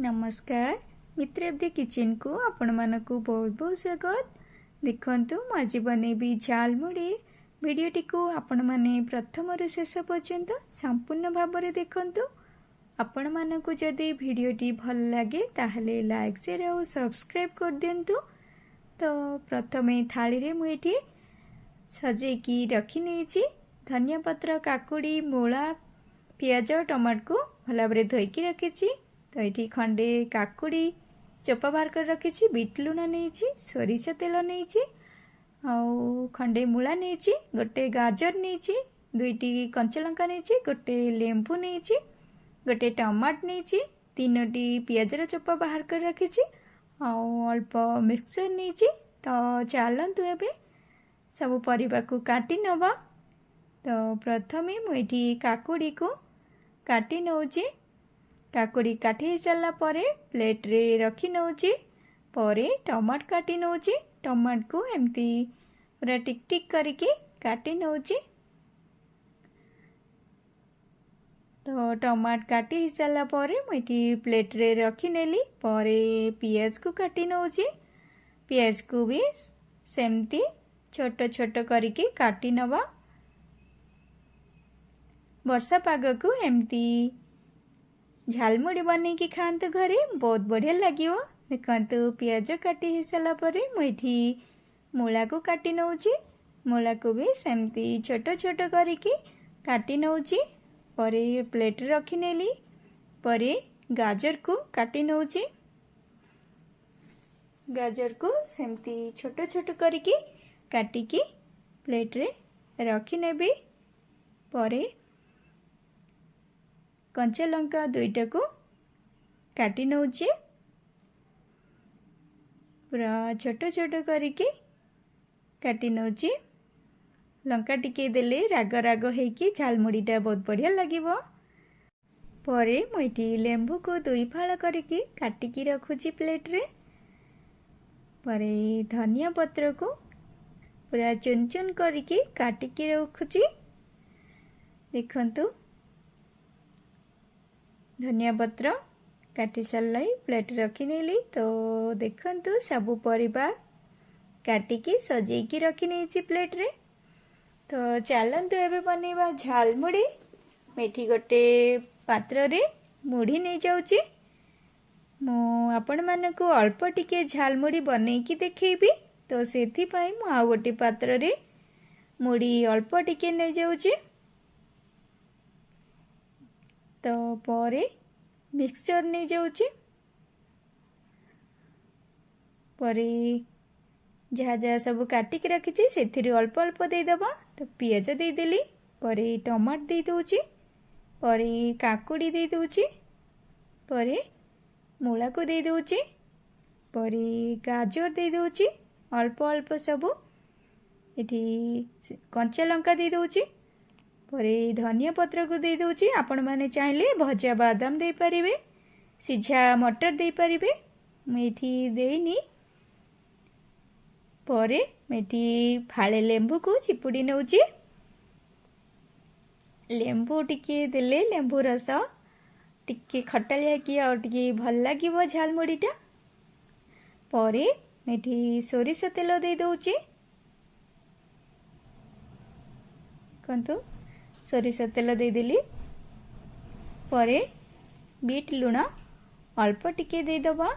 नमस्कार मित्रब्दी किचन को आपण मानकु बहुत बहुत स्वागत। देखंतु मु आज बनैबी झालमुड़ी। वीडियोटी को आपण माने प्रथम रु शेष पर्यंत संपूर्ण भाव में देखंतु। आपण मानकु जदि वीडियोटी भल लगे ताहले लाइक शेयर और सब्सक्राइब कर दियंतु। तो प्रथमे थाली रे मु एठी सजेकी रखी नेछि धनिया पत्र, काकुड़ी, मूला, पियाज, टमाटर को भल भाव धोईकी रखिछि। तो ये खंडे काकुड़ी चोपा बाहर कर रखी, बीट लुण नहीं, सोरिष तेल नहीं, खंडे मूला नहीं, गोटे गाजर नहीं, दुईटी कंचालंका नहीं, गोटे लेंबू नहीं, गोटे टमाट नहीं, तीनोटी पियाजर चोपा बाहर कर रखी, अल्प मिक्सचर नहीं। तो चलतु एबे सब परिबा को काटी नवा। तो प्रथमे मुझे काकुड़ी को काटी नौची। काकुड़ी काटी सारा परे प्लेट रे रखी नौची। परे टमाट काटी नौची। टमाट को एमती पूरा टिक टिक करके काटी नौची। तो टमाट काटी सारा परे मुझे प्लेट रे रखी नेली। परे पियाज को काटी नौची। पियाज को भी सेमती छोट छोट करके काटी नवा। वर्षा पाग को एमती झालमुड़ी बन की खातु घरे बहुत बढ़िया लगे। देखु पियाज काटी हो सारा पर मुझे मूला को काटी नौची। मूला को भी सेमती छोट छोट करके काटी नौची। पर प्लेट रखी नेली। पर गाजर को काटी नौची। गाजर को सेमती छोट छोट करके काटिकी प्लेट रे रखी नेबी। पर कंचा लंका दुईटा को काटी नौची। पूरा छोट छोट करके काटी नौची। लंका टिके देले राग राग होइकी झालमुड़ीटा बहुत बढ़िया लगिबो। परे मुझे लेंबू को दुई फाड़ करके काटिकी रखुची प्लेट रे। परे धनिया पत्र को पूरा चुन चुन करके काटिकी रखुची। देखंतु धनिया पत्र काटी सारा प्लेट रखी नेली। तो देखंतु सबू परिबा काटिकी सजेकी रखी नेछि प्लेट रे। तो चलंतु एबे बनेबा झालमुड़ी। मेठी गोटे पात्र रे मुढ़ी नहीं जाउची। मु आपण मानकु अल्प टिके झालमुड़ी बनेकी देखैबी। तो सेथि पई मु आ गोटे पात्र रे मुढ़ी अल्प टिके नहीं जाउची। तो परे मिक्सचर नहीं जाउची। परे जहाँ जहाँ सब काटिक रखी से अल्प अल्प देदबा। तो पियाज देदेली। परे टमाट दे दूची। परे काकुड़ी दे दूची। परे मूला को दे दूची। परे गाजर दे दूची अल्प अल्प सबू। एठी कंचा लंका दे दूची। परे धनिया पत्र को दे दूची। आपण माने चाहिले भजा बादाम दे परिबे, सिझा मटर दे परिबे। मेठी देनी। परे मेठी फाळे लेंबू को चिपुड़ी नौची। लेंबू टिके देले लेंबू रस टिके खटालिया की और टिके भल लागिबो झालमुड़ीटा। परे मेठी सोरिष तेल दे दूची। कंतु सोरिष तेल देदेली। परे बीट लुण अल्प टिके देदबा।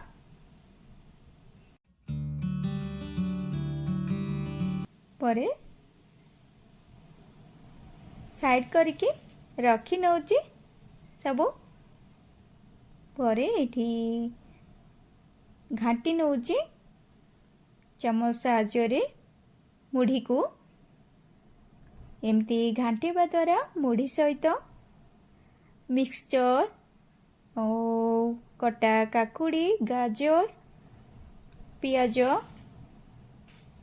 परे साइड करके रखी नौची सबो। परे एठी घाटी नौची चमच साहाय्य मुढ़ी को। एमती घांटीबा द्वारा मुढ़ी सहित मिक्सचर और कटा काकुड़ी, गाजर, पियाज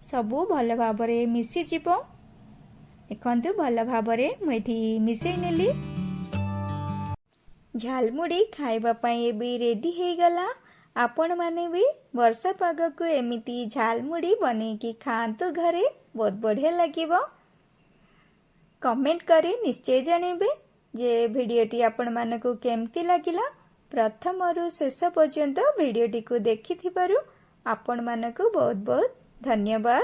सबू भल भाव मिसी जीवो। देखंतु भल भाव मुझे मिसई नेली। झालमुड़ी खाइबा पई भी रेडी हो गला। आपण माने भी वर्षा पाग को एमिती झालमुड़ी बनेकी खातु घरे बहुत बढ़िया लगिबो। कमेंट करी निश्चय जणेबे जे भिडियोटी आपण मानकु केमती लागिला। ପ୍ରଥମରୁ ଶେଷ ପର୍ଯ୍ୟନ୍ତ ଭିଡ଼ିଓଟିକୁ ଦେଖିଥିବାରୁ ଆପଣମାନଙ୍କୁ ବହୁତ ବହୁତ ଧନ୍ୟବାଦ।